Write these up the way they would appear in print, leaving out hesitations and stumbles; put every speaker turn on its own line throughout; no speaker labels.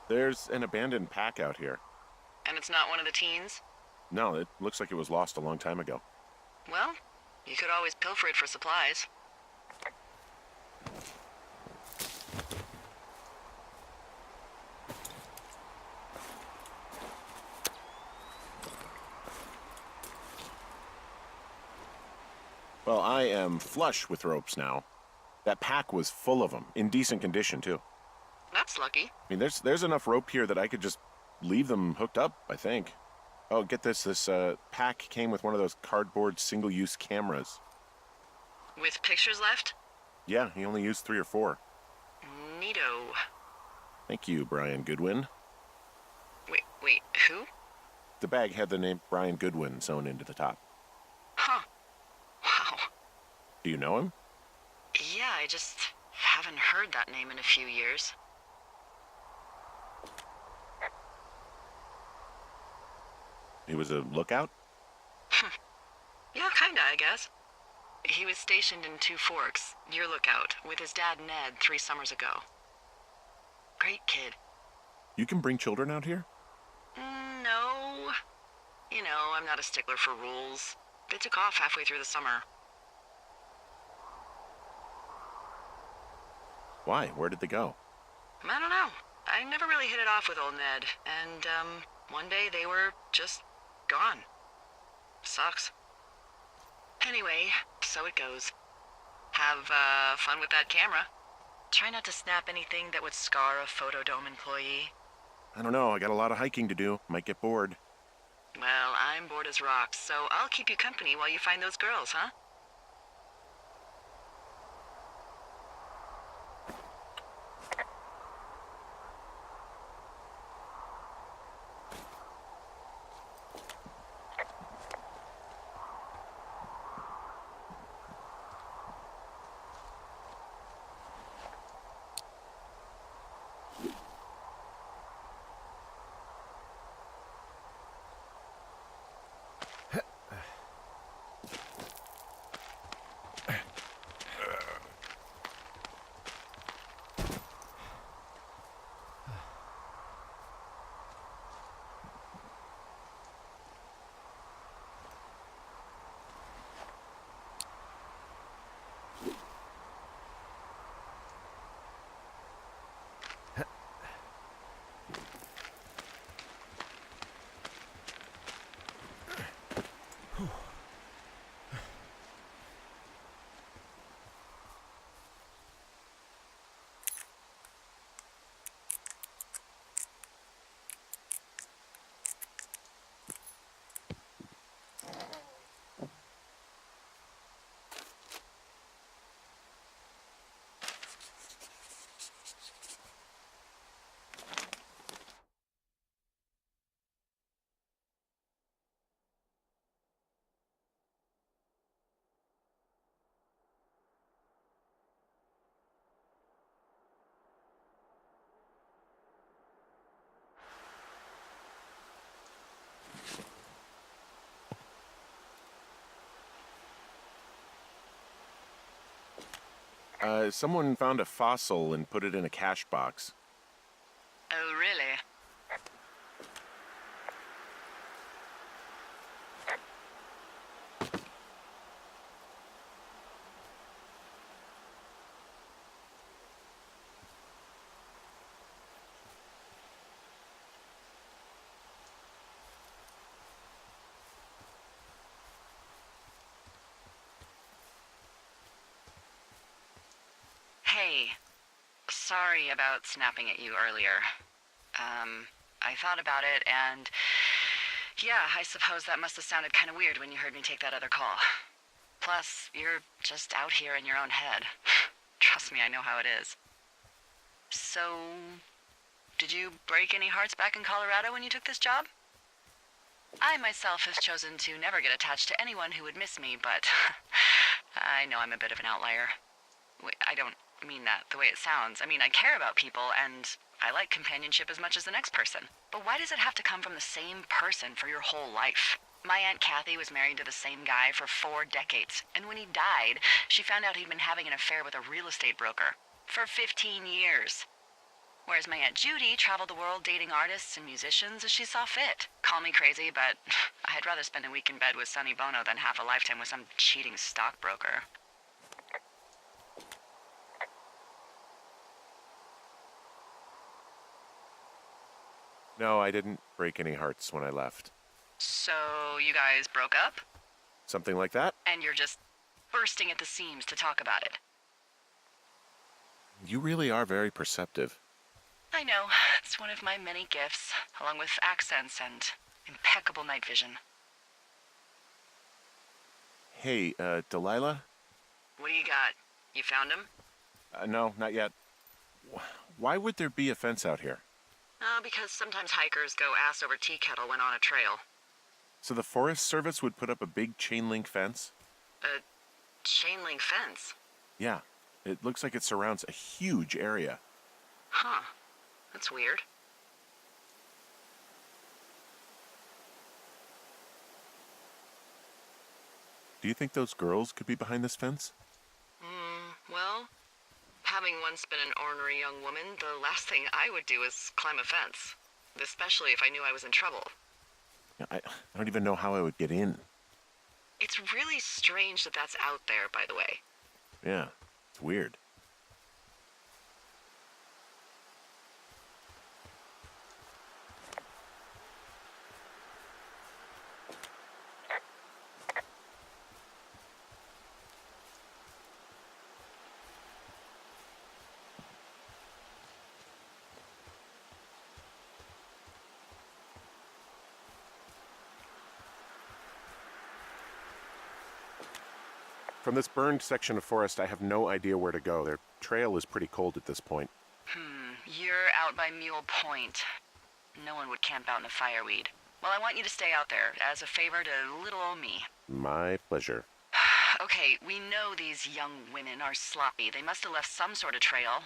There's an abandoned pack out here.
And it's not one of the teens?
No, it looks like it was lost a long time ago.
Well, you could always pilfer it for supplies.
Well, I am flush with ropes now. That pack was full of them, in decent condition, too.
That's lucky.
I mean, there's enough rope here that I could just leave them hooked up, I think. Oh, get this. This pack came with one of those cardboard single-use cameras.
With pictures left?
Yeah, he only used 3 or 4.
Neato.
Thank you, Brian Goodwin.
Wait, who?
The bag had the name Brian Goodwin sewn into the top.
Huh. Wow.
Do you know him?
Yeah, I just haven't heard that name in a few years.
He was a lookout?
Yeah, kinda, I guess. He was stationed in Two Forks, your lookout, with his dad Ned 3 summers ago. Great kid.
You can bring children out here?
No. You know, I'm not a stickler for rules. They took off halfway through the summer.
Why? Where did they go?
I don't know. I never really hit it off with old Ned, and, one day they were just gone. Sucks. Anyway, so it goes. Have, fun with that camera. Try not to snap anything that would scar a Photodome employee.
I don't know. I got a lot of hiking to do. Might get bored.
Well, I'm bored as rocks, so I'll keep you company while you find those girls, huh?
Someone found a fossil and put it in a cache box.
Oh, really? Hey, sorry about snapping at you earlier. I thought about it, and yeah, I suppose that must have sounded kind of weird when you heard me take that other call. Plus, you're just out here in your own head. Trust me, I know how it is. So, did you break any hearts back in Colorado when you took this job? I myself have chosen to never get attached to anyone who would miss me, but I know I'm a bit of an outlier. I don't mean that the way it sounds. I mean, I care about people, and I like companionship as much as the next person. But why does it have to come from the same person for your whole life? My Aunt Kathy was married to the same guy for 4 decades, and when he died, she found out he'd been having an affair with a real estate broker. For 15 years. Whereas my Aunt Judy traveled the world dating artists and musicians as she saw fit. Call me crazy, but I'd rather spend a week in bed with Sonny Bono than half a lifetime with some cheating stockbroker.
No, I didn't break any hearts when I left.
So, you guys broke up?
Something like that?
And you're just bursting at the seams to talk about it.
You really are very perceptive.
I know. It's one of my many gifts, along with accents and impeccable night vision.
Hey, Delilah?
What do you got? You found him?
No, not yet. Why would there be a fence out here?
Because sometimes hikers go ass over tea kettle when on a trail.
So the Forest Service would put up a big chain link fence?
A chain link fence?
Yeah. It looks like it surrounds a huge area.
Huh. That's weird.
Do you think those girls could be behind this fence?
Well, having once been an ornery young woman, the last thing I would do is climb a fence. Especially if I knew I was in trouble.
I don't even know how I would get in.
It's really strange that that's out there, by the way.
Yeah, it's weird. From this burned section of forest, I have no idea where to go. Their trail is pretty cold at this point.
You're out by Mule Point. No one would camp out in a fireweed. Well, I want you to stay out there, as a favor to little old me.
My pleasure.
Okay, we know these young women are sloppy. They must have left some sort of trail.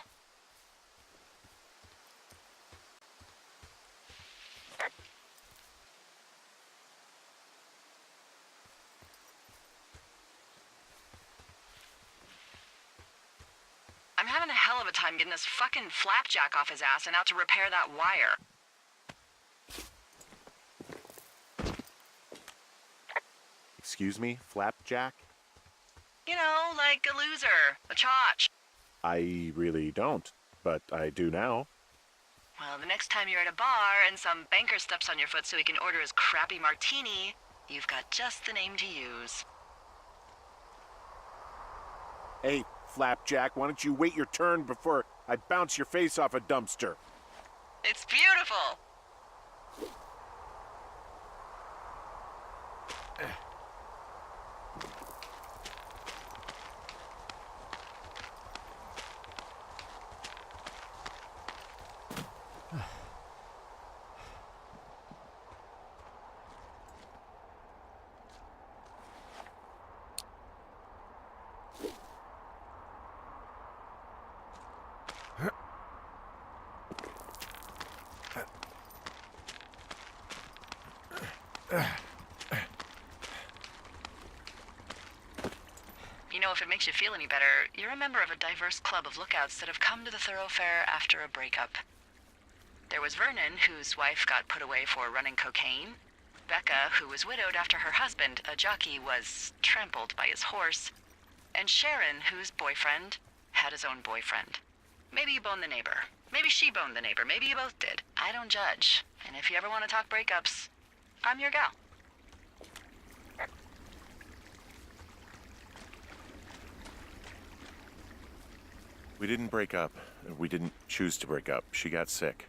I'm having a hell of a time getting this fucking flapjack off his ass and out to repair that wire.
Excuse me, Flapjack?
You know, like a loser, a chotch.
I really don't, but I do now.
Well, the next time you're at a bar and some banker steps on your foot so he can order his crappy martini, you've got just the name to use.
Hey, Flapjack, why don't you wait your turn before I bounce your face off a dumpster?
It's beautiful! You know, if it makes you feel any better, you're a member of a diverse club of lookouts that have come to the thoroughfare after a breakup. There was Vernon, whose wife got put away for running cocaine. Becca, who was widowed after her husband, a jockey, was trampled by his horse. And Sharon, whose boyfriend had his own boyfriend. Maybe you boned the neighbor. Maybe she boned the neighbor. Maybe you both did. I don't judge. And if you ever want to talk breakups, I'm your gal.
We didn't break up. We didn't choose to break up. She got sick.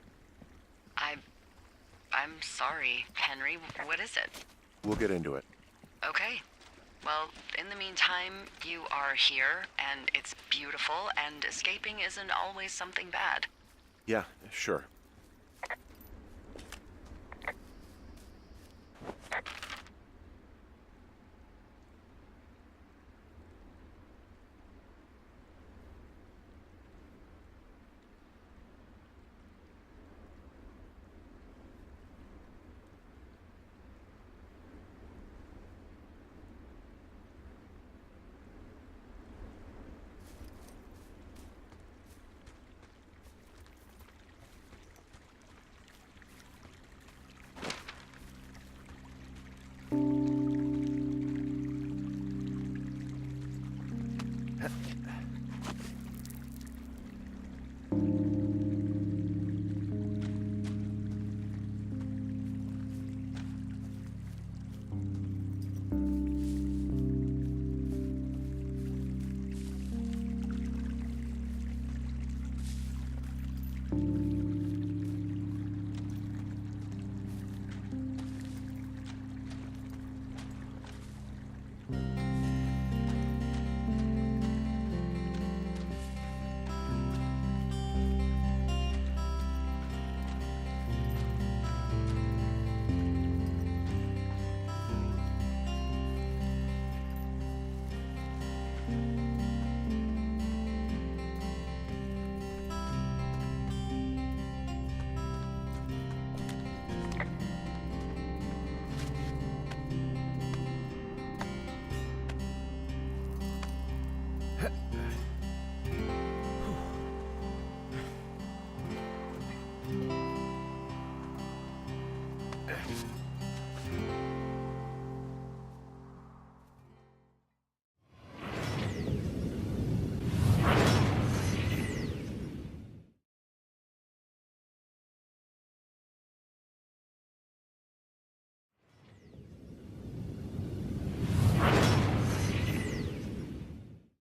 I'm sorry, Henry. What is it?
We'll get into it.
Okay. Well, in the meantime, you are here, and it's beautiful, and escaping isn't always something bad.
Yeah, sure.